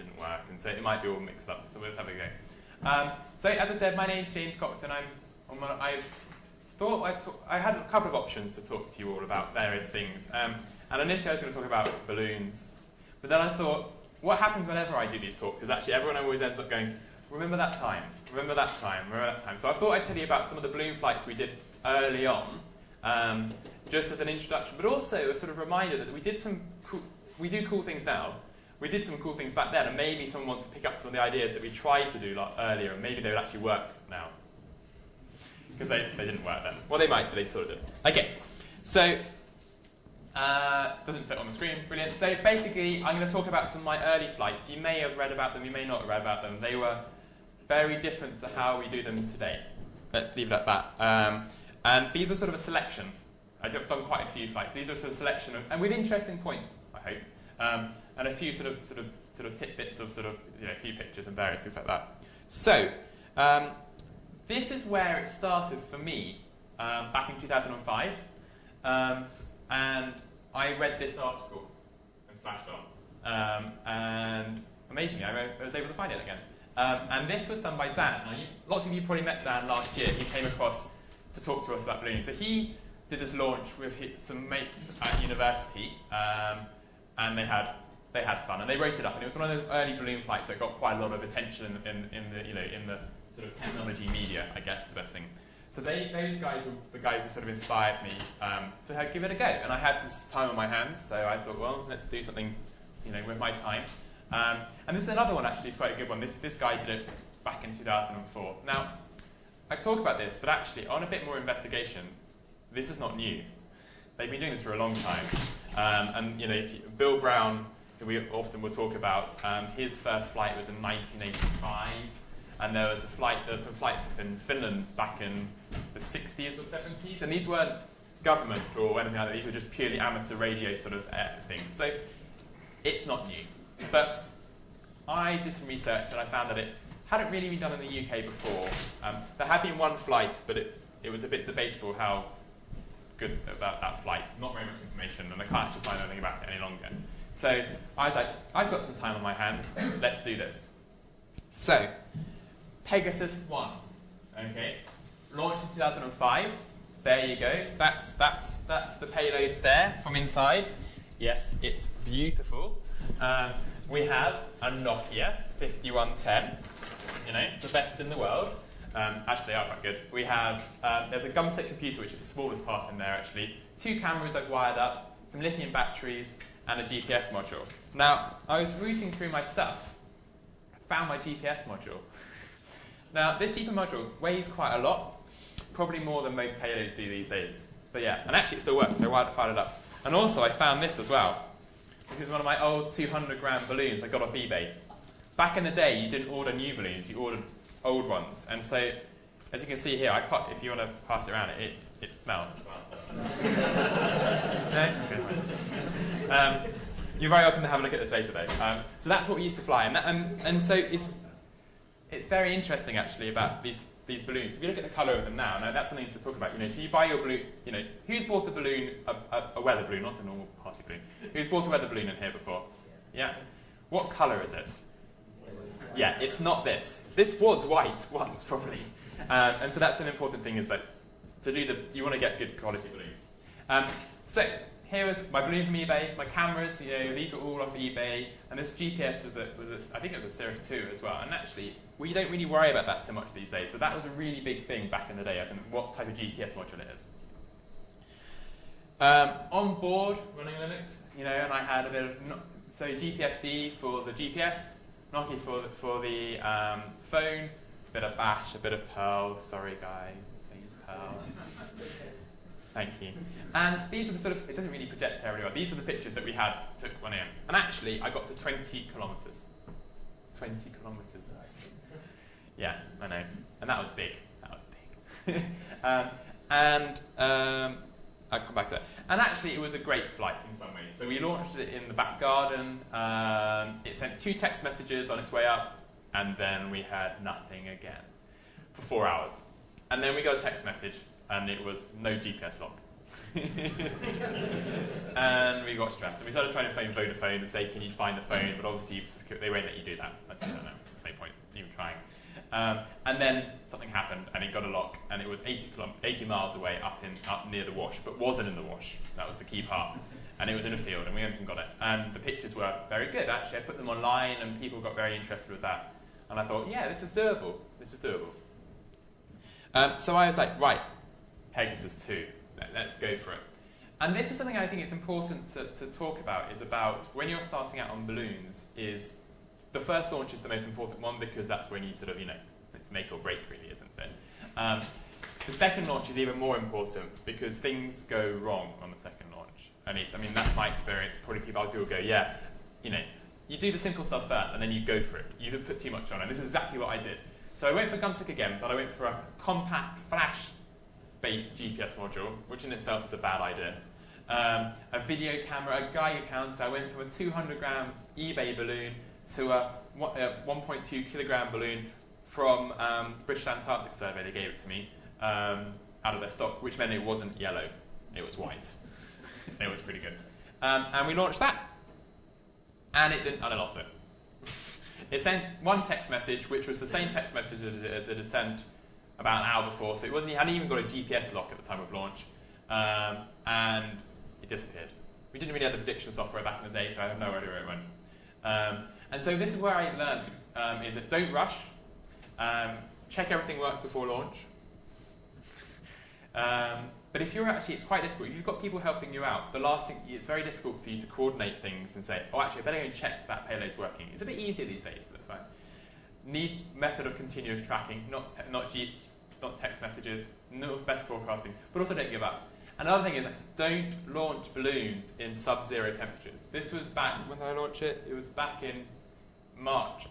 didn't work, and so it might be all mixed up, so let's have a go. So as I said, my name's James Coxon. I had a couple of options to talk to you all about various things, and initially I was going to talk about balloons, but then I thought, what happens whenever I do these talks is actually everyone always ends up going, remember that time, remember that time, remember that time. So I thought I'd tell you about some of the balloon flights we did early on, just as an introduction, but also a sort of reminder that we do cool things now. We did some cool things back then, and maybe someone wants to pick up some of the ideas that we tried to do earlier, and maybe they would actually work now. Because they didn't work then. Well, they might, but they sort of didn't. Okay, so, doesn't fit on the screen, brilliant. So basically, I'm going to talk about some of my early flights. You may have read about them, you may not have read about them. They were very different to how we do them today. Let's leave it at that. And these are sort of a selection. I've done quite a few flights. These are sort of a selection, and with interesting points, I hope. And a few sort of tidbits of a few pictures and various things like that. So, this is where it started for me back in 2005, and I read this article and splashed on, and amazingly, I was able to find it again. And this was done by Dan. Now, lots of you probably met Dan last year. He came across to talk to us about ballooning. So he did this launch with some mates at university, and they had fun, and they wrote it up, and it was one of those early balloon flights that got quite a lot of attention in the sort of technology media, I guess, the best thing. So those guys were the guys who sort of inspired me to give it a go, and I had some time on my hands, so I thought, well, let's do something, with my time. And this is another one, actually, it's quite a good one. This guy did it back in 2004. Now, I talk about this, but actually, on a bit more investigation, this is not new. They've been doing this for a long time, and Bill Brown, who we often will talk about, his first flight was in 1985, and there was some flights up in Finland back in the 60s or 70s, and these weren't government or anything like that, these were just purely amateur radio sort of things. So it's not new. But I did some research and I found that it hadn't really been done in the UK before. There had been one flight, but it was a bit debatable how good about that flight. Not very much information, and I can't actually find anything about it any longer. So I was like, I've got some time on my hands, let's do this. So, Pegasus 1, okay, launched in 2005, there you go, that's the payload there from inside. Yes, it's beautiful. We have a Nokia 5110, the best in the world. Actually, they are quite good. We have, there's a gumstick computer, which is the smallest part in there, actually. 2 cameras I've wired up, some lithium batteries, and a GPS module. Now, I was rooting through my stuff. I found my GPS module. Now, this GPS module weighs quite a lot, probably more than most payloads do these days. But yeah, and actually it still works, so I fired it up. And also, I found this as well, which is one of my old 200-gram balloons I got off eBay. Back in the day, you didn't order new balloons, you ordered old ones. And so, as you can see here, if you want to pass it around, it smells. No? Okay. You're very welcome to have a look at this later, though. So that's what we used to fly, and so it's very interesting actually about these balloons. If you look at the colour of them now that's something to talk about. So you buy your balloon. Who's bought a balloon, a weather balloon, not a normal party balloon? Who's bought a weather balloon in here before? Yeah. What colour is it? Yeah, it's not this. This was white once, probably, and so that's an important thing. Is that you want to get good quality balloons. So here is my balloon from eBay, my cameras. These are all off eBay, and this GPS was I think it was a Cirrus 2 as well. And actually, we don't really worry about that so much these days, but that was a really big thing back in the day. I don't know what type of GPS module it is. On board, running Linux, and I had a bit of GPSD for the GPS, Nokia for the phone, a bit of Bash, a bit of Perl. Sorry guys, I use Perl. Thank you. And these are the sort of, it doesn't really project very well. These are the pictures that we took 1 a.m. And actually, I got to 20 kilometres. 20 kilometres. Yeah, I know. And that was big. I'll come back to that. And actually, it was a great flight in some ways. So we launched it in the back garden. It sent 2 text messages on its way up. And then we had nothing again for 4 hours. And then we got a text message, and it was no GPS log. And we got stressed. And we started trying to phone Vodafone and say, can you find the phone? But obviously, they won't let you do that. I don't know. There's no point even trying. And then something happened, and it got a lock, and it was 80 miles away up near the wash, but wasn't in the wash. That was the key part. And it was in a field, and we went and got it. And the pictures were very good, actually. I put them online, and people got very interested with that. And I thought, yeah, this is doable. This is doable. So I was like, right, Pegasus 2. Let's go for it. And this is something I think it's important to talk about, is about when you're starting out on balloons, is the first launch is the most important one, because that's when you sort of, it's make or break, really, isn't it? The second launch is even more important, because things go wrong on the second launch. I mean, that's my experience. Probably other people go, yeah, you do the simple stuff first, and then you go for it. You don't put too much on, and this is exactly what I did. So I went for Gumstick again, but I went for a compact flash-based GPS module, which in itself is a bad idea. A video camera, a Geiger counter. I went from a 200-gram eBay balloon to a 1.2 kilogram balloon from the British Antarctic Survey. They gave it to me out of their stock, which meant it wasn't yellow, it was white. It was pretty good. And we launched that. And it didn't, and I lost it. It sent one text message, which was the same text message that it had sent about an hour before, so it hadn't even got a GPS lock at the time of launch, and it disappeared. We didn't really have the prediction software back in the day, so I have no idea where it went. And so this is where I learned, is that don't rush, check everything works before launch. But if it's quite difficult. If you've got people helping you out, the last thing, it's very difficult for you to coordinate things and say, oh, actually, I better go and check that payload's working. It's a bit easier these days, but it's fine. Need method of continuous tracking, not text messages, not better forecasting, but also don't give up. Another thing is, don't launch balloons in sub-zero temperatures. This was back, when did I launch it? It was back in March.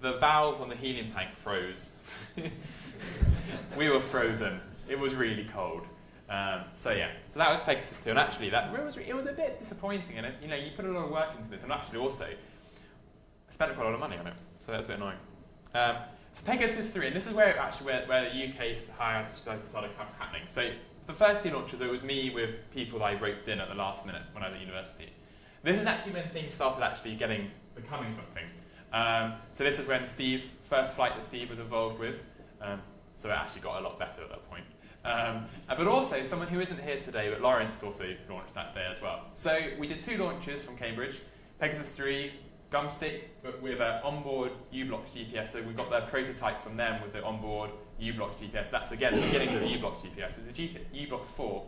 The valve on the helium tank froze. We were frozen. It was really cold. So that was Pegasus 2, and actually it was a bit disappointing, and you put a lot of work into this, and actually also I spent quite a lot of money on it, so that's a bit annoying. So Pegasus 3, and this is where the UK HAB started happening. So the first two launches, it was me with people I roped in at the last minute when I was at university. This is actually when things started actually becoming something. So this is when first flight that Steve was involved with. So it actually got a lot better at that point. But also, someone who isn't here today, but Lawrence also launched that day as well. So we did 2 launches from Cambridge, Pegasus 3, Gumstick, but with an onboard U-Blocks GPS. So we got their prototype from them with the onboard U-Blocks GPS. That's, again, the beginnings of U-Blocks GPS. It's a U-Blocks 4,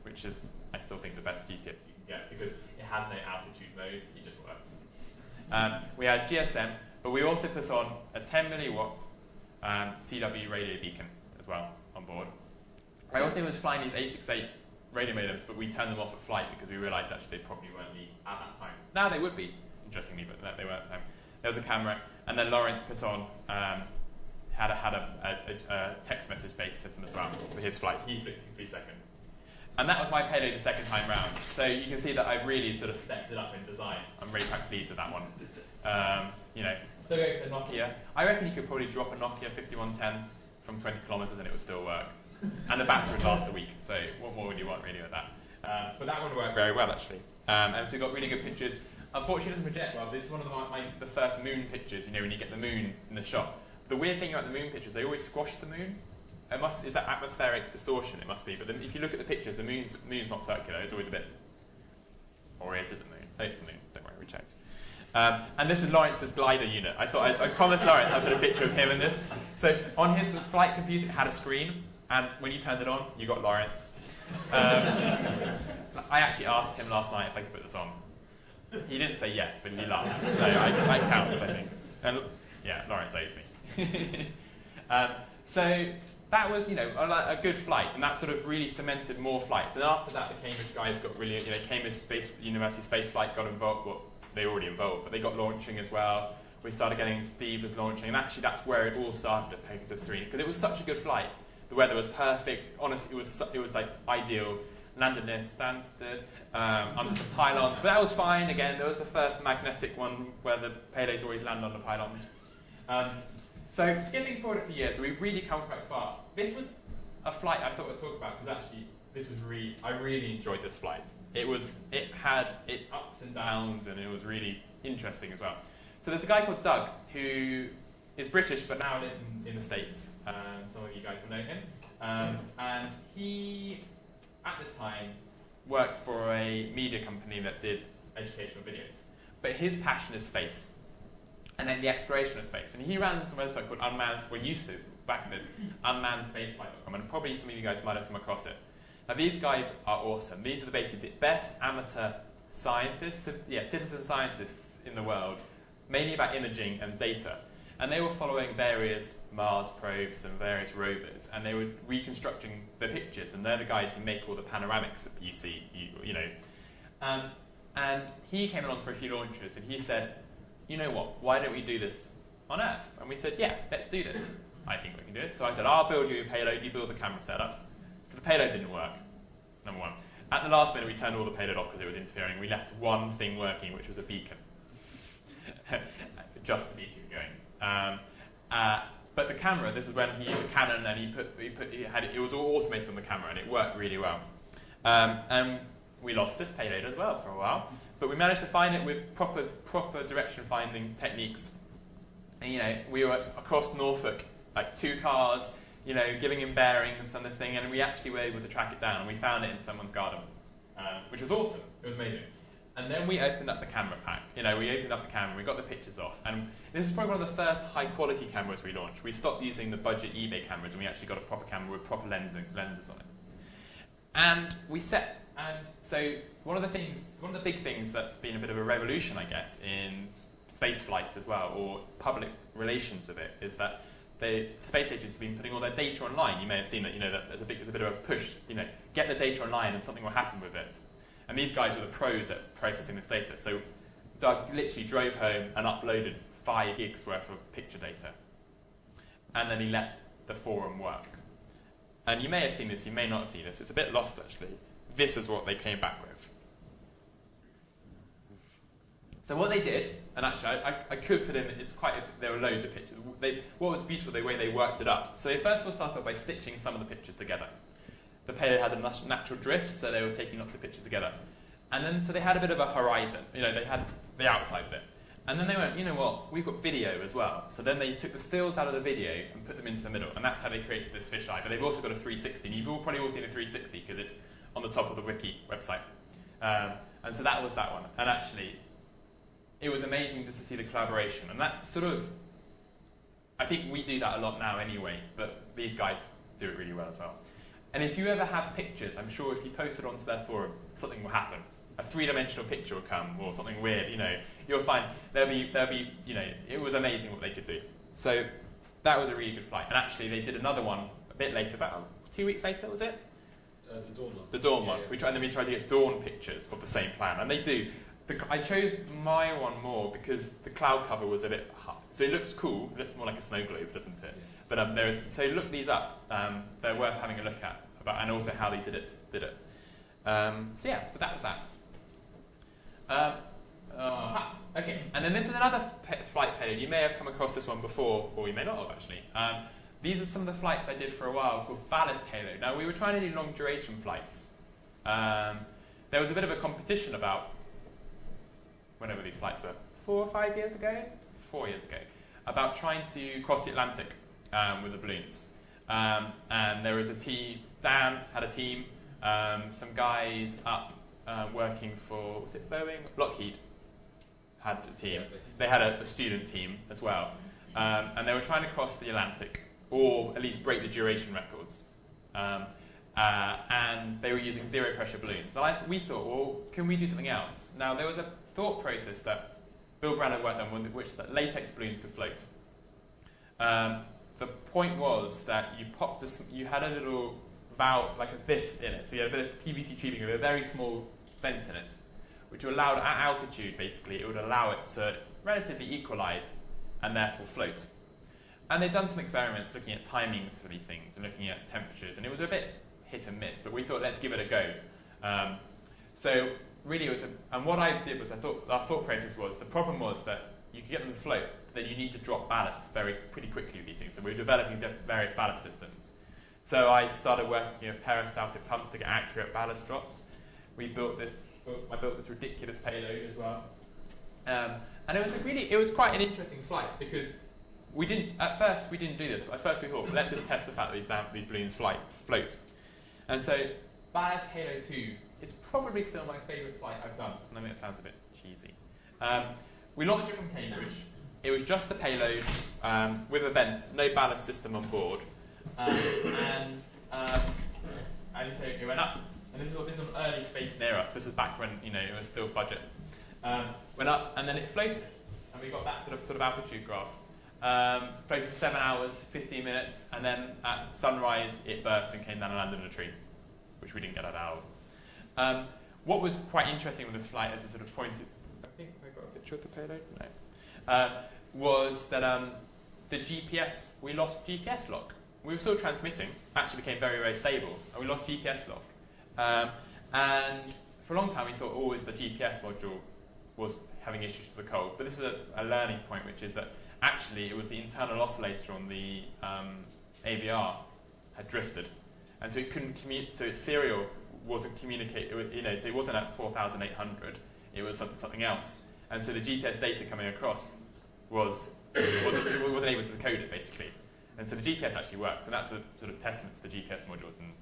which is, I still think, the best GPS you can get, because it has no altitude modes, it just works. We had GSM, but we also put on a 10 milliwatt CW radio beacon as well on board. I also was flying these 868 radio modems, but we turned them off at flight because we realised actually they probably weren't needed at that time. Now they would be, interestingly, but they weren't at the time. There was a camera, and then Lawrence put on, had a text message-based system as well for his flight. He flew 3 seconds. And that was my payload the second time round. So you can see that I've really sort of stepped it up in design. I'm really quite pleased with that one. Still go for the Nokia. I reckon you could probably drop a Nokia 5110 from 20 kilometers and it would still work. And the battery would last a week, so what more would you want really with that? But that one worked very well, actually. And so we got really good pictures. Unfortunately, it doesn't project well. This is one of the first moon pictures, when you get the moon in the shot. The weird thing about the moon pictures, they always squash the moon. Is that atmospheric distortion? It must be. But if you look at the pictures, the moon's not circular. It's always a bit... Or is it the moon? Oh, it's the moon. Don't worry, we checked. And this is Lawrence's glider unit. I promised Lawrence I'd put a picture of him in this. So on his flight computer, it had a screen. And when you turned it on, you got Lawrence. I actually asked him last night if I could put this on. He didn't say yes, but he laughed. So I counts, I think. And yeah, Lawrence owes me. So that was, a good flight, and that sort of really cemented more flights. And after that, the Cambridge guys got really, Cambridge University Space Flight got involved. Well, they were already involved, but they got launching as well. We started getting Steve was launching, and actually that's where it all started at Pegasus 3, because it was such a good flight. The weather was perfect. Honestly, it was like ideal. Landed near Stansted, under some pylons, but that was fine. Again, there was the first magnetic one where the payloads always land on the pylons. So skipping forward a few years, we've really come quite far. This was a flight I thought I'd talk about, because actually I really enjoyed this flight. It had its ups and downs, and it was really interesting as well. So there's a guy called Doug who is British but now lives in the States. Some of you guys will know him. And he, at this time, worked for a media company that did educational videos. But his passion is space, and then the exploration of space. And he ran this website called back to this, unmannedspaceflight.com, and probably some of you guys might have come across it. Now these guys are awesome. These are basically the best amateur scientists, citizen scientists in the world, mainly about imaging and data. And they were following various Mars probes and various rovers, and they were reconstructing the pictures, and they're the guys who make all the panoramics that you see, you know. And he came along for a few launches, and he said, you know what, why don't we do this on Earth? And we said, yeah, let's do this. I think we can do it. So I said, I'll build you a payload, you build the camera setup. So the payload didn't work, number one. At the last minute, we turned all the payload off because it was interfering. We left one thing working, which was a beacon. Just a beacon going. But the camera, this is when he used a Canon, and it was all automated on the camera, and it worked really well. And we lost this payload as well for a while, but we managed to find it with proper direction finding techniques. And you know, we were across Norfolk, like 2 cars, you know, giving him bearings on this thing, and we actually were able to track it down, and we found it in someone's garden, which was awesome. It was amazing. And then we opened up the camera pack. You know, we opened up the camera, we got the pictures off, and this is probably one of the first high-quality cameras we launched. We stopped using the budget eBay cameras, and we actually got a proper camera with proper lenses on it. And so one of the big things that's been a bit of a revolution, I guess, in space flight as well, or public relations with it, is that the space agencies have been putting all their data online. You may have seen that, you know, that there's a bit of a push, you know, get the data online and something will happen with it. And these guys were the pros at processing this data. So Doug literally drove home and uploaded 5 gigs worth of picture data. And then he let the forum work. And you may have seen this, you may not have seen this. It's a bit lost, actually. This is what they came back with. So what they did, and actually I could put in, there were loads of pictures. What was beautiful, the way they worked it up. So they first of all started by stitching some of the pictures together. The payload had a natural drift, so they were taking lots of pictures together. And then, so they had a bit of a horizon. You know, they had the outside bit. And then they went, you know what, we've got video as well. So then they took the stills out of the video and put them into the middle. And that's how they created this fisheye. But they've also got a 360. And you've probably all seen a 360 because it's on the top of the wiki website. And so that was that one. And actually, it was amazing just to see the collaboration. And that sort of, I think we do that a lot now anyway, but these guys do it really well as well. And if you ever have pictures, I'm sure if you post it onto their forum, something will happen. A 3-dimensional picture will come, or something weird, you know. You'll find there'll be, you know, it was amazing what they could do. So that was a really good flight. And actually, they did another one a bit later, about 2 weeks later, was it? The dawn one. The dawn one. Yeah. And then we tried to get dawn pictures of the same plan, and they do. I chose my one more because the cloud cover was a bit high. So it looks cool. It looks more like a snow globe, doesn't it? Yeah. But so look these up. They're worth having a look at, and also how they did it. So yeah, so that was that. Okay, and then this is another flight payload. You may have come across this one before, or you may not have actually. These are some of the flights I did for a while called ballast payload. Now we were trying to do long duration flights. There was a bit of a competition about whenever these flights were, 4 or 5 years ago, 4 years ago, about trying to cross the Atlantic with the balloons. And there was a team, Dan had a team, some guys up working for, was it Boeing? Lockheed had a team. Yeah, they had a student team as well. And they were trying to cross the Atlantic, or at least break the duration records. And they were using zero pressure balloons. And we thought, well, can we do something else? Now, there was a thought process that Bill Brand had worked on, which that latex balloons could float. The point was that you had a little valve, like this in it. So you had a bit of PVC tubing with a very small vent in it, which allowed, at altitude, basically, it would allow it to relatively equalize and therefore float. And they'd done some experiments looking at timings for these things and looking at temperatures, and it was a bit hit and miss, but we thought, let's give it a go. So really, and what I did was, our thought process was, the problem was that you could get them to float, but then you need to drop ballast pretty quickly with these things. So we were developing various ballast systems. So I started working with peristaltic pumps to get accurate ballast drops. I built this ridiculous payload as well. And it was quite an interesting flight because at first we didn't do this. At first we thought, let's just test the fact that these balloons float. And so Ballast Halo 2 is probably still my favourite flight I've done. And I mean, it sounds a bit cheesy. We launched it from Cambridge. It was just a payload with a vent, no ballast system on board. And so it went up. And this is an early space near us. This is back when it was still budget. Went up and then it floated. And we got that sort of altitude graph. Floated for 7 hours, 15 minutes, and then at sunrise it burst and came down and landed in a tree, which we didn't get out of. What was quite interesting with this flight, as I sort of pointed, I think I got a picture of the payload. No. Was that the GPS, we lost GPS lock. We were still transmitting, actually became very, very stable, and we lost GPS lock. And for a long time we thought always the GPS module was having issues with the cold, but this is a learning point, which is that actually it was the internal oscillator on the AVR had drifted, and so it couldn't commute, so its serial wasn't communicate, so it wasn't at 4,800, it was something else. And so the GPS data coming across wasn't able to decode it, basically. And so the GPS actually works, and that's a sort of testament to the GPS modules and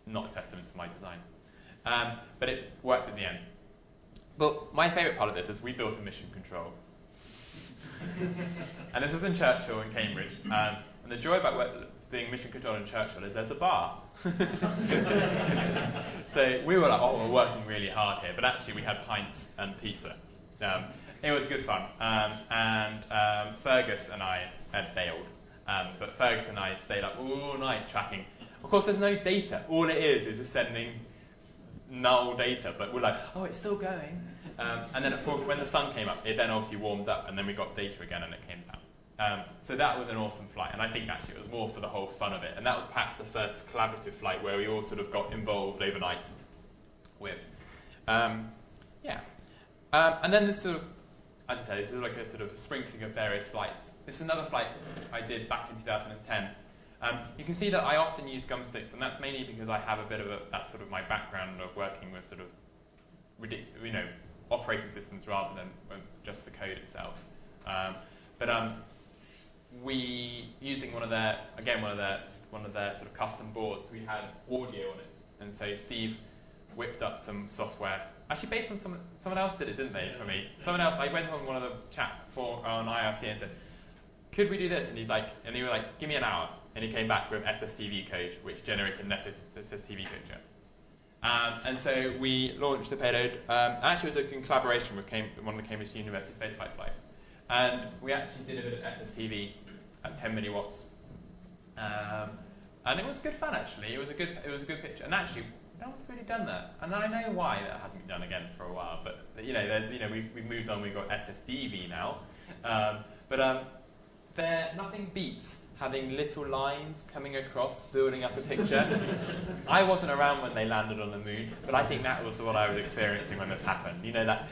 not a testament to my design. But it worked at the end. But my favourite part of this is we built a mission control. And this was in Churchill in Cambridge. And the joy about doing mission control in Churchill is there's a bar. So we were like, oh, we're working really hard here. But actually we had pints and pizza. It was good fun. And Fergus and I had bailed. But Fergus and I stayed up all night tracking. Of course, there's no data. All it is just sending null data. But we're like, oh, it's still going. And then when the sun came up, it then obviously warmed up, and then we got data again, and it came down. So that was an awesome flight, and I think actually it was more for the whole fun of it. And that was perhaps the first collaborative flight where we all sort of got involved overnight with. And then this sort of, as I said, this was like a sort of sprinkling of various flights. This is another flight I did back in 2010. You can see that I often use gumsticks, and that's mainly because I have a bit of that's sort of my background of working with sort of operating systems rather than just the code itself. We using one of their sort of custom boards. We had audio on it, and so Steve whipped up some software. Actually, based on someone else did it, didn't they? For me, someone else. I went on one of the chat on IRC and said, "Could we do this?" And he was like, "Give me an hour." And he came back with SSTV code, which generated an SSTV picture. And so we launched the payload. Actually, it was in collaboration with one of the Cambridge University spaceflight flights. And we actually did a bit of SSTV at 10 milliwatts. And it was good fun, actually. It was a good picture. And actually, no one's really done that. And I know why that hasn't been done again for a while. But we've moved on. We've got SSDV now. Nothing beats having little lines coming across, building up a picture. I wasn't around when they landed on the moon, but I think that was what I was experiencing when this happened. You know that,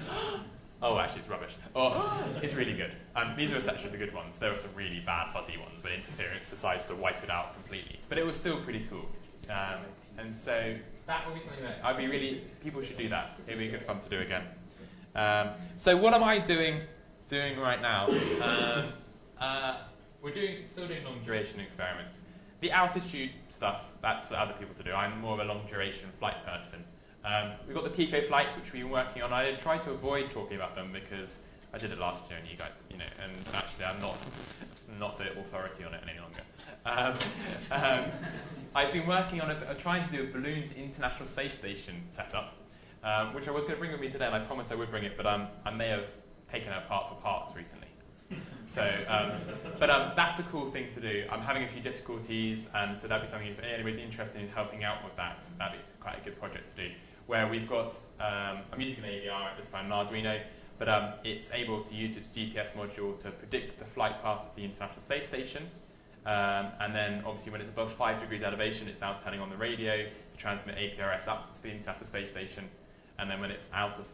oh, actually it's rubbish, or it's really good. These are essentially the good ones. There were some really bad fuzzy ones, but interference decides to wipe it out completely. But it was still pretty cool. And so that would be something that people should do that. It'd be good fun to do again. So what am I doing right now? We're still doing long duration experiments. The altitude stuff, that's for other people to do. I'm more of a long duration flight person. We've got the Pico flights, which we've been working on. I try to avoid talking about them because I did it last year and you guys, and actually I'm not the authority on it any longer. I've been working on trying to do a balloon to International Space Station setup, which I was going to bring with me today, and I promised I would bring it, but I may have taken it apart for parts recently. So, that's a cool thing to do. I'm having a few difficulties, and so that'd be something, if anybody's interested in helping out with that, that'd be quite a good project to do. Where we've got, I'm using an AVR at this time, an Arduino, but it's able to use its GPS module to predict the flight path of the International Space Station. And then, obviously, when it's above 5 degrees elevation, it's now turning on the radio to transmit APRS up to the International Space Station. And then when it's out of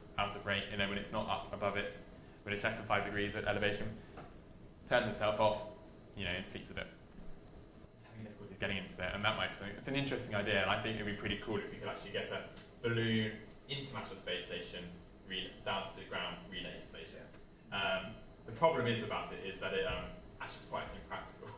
range, when it's not up above it, when it's less than 5 degrees at elevation, turns itself off, and sleeps a bit. It's having difficulties getting into it, and that might be something. It's an interesting idea, and I think it would be pretty cool if we could actually get a balloon International Space Station down to the ground relay station. The problem is about it is that it actually is quite impractical.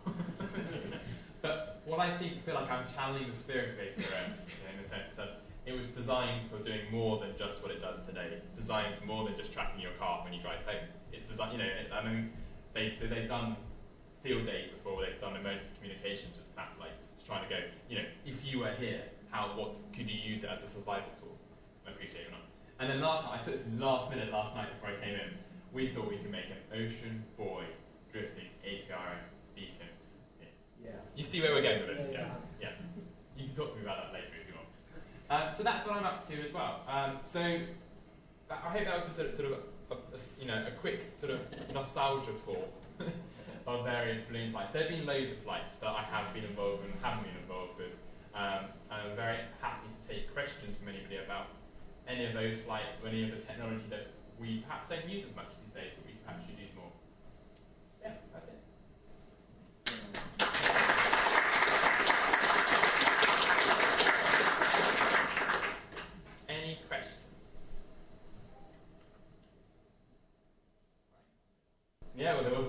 But what I feel like I'm channeling the spirit of HAS in the sense that it was designed for doing more than just what it does today. It's designed for more than just tracking your car when you drive home. It's designed, I mean, they've done field days before. They've done emergency communications with satellites, trying to go, if you were here, what could you use it as a survival tool? I appreciate it or not. And then last night, I put this last night before I came in. We thought we could make an ocean buoy drifting APRS beacon. Yeah. You see where we're going with this? Yeah. You can talk to me about that later if you want. So that's what I'm up to as well. So I hope that was just sort of a quick sort of nostalgia tour of various balloon flights. There have been loads of flights that I have been involved in and haven't been involved with. And I'm very happy to take questions from anybody about any of those flights or any of the technology that we perhaps don't use as much these days, but we perhaps should use more. Yeah, that's it. Any questions? Yeah, well, there was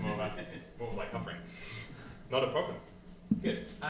more about what was I covering. Not a problem. Good.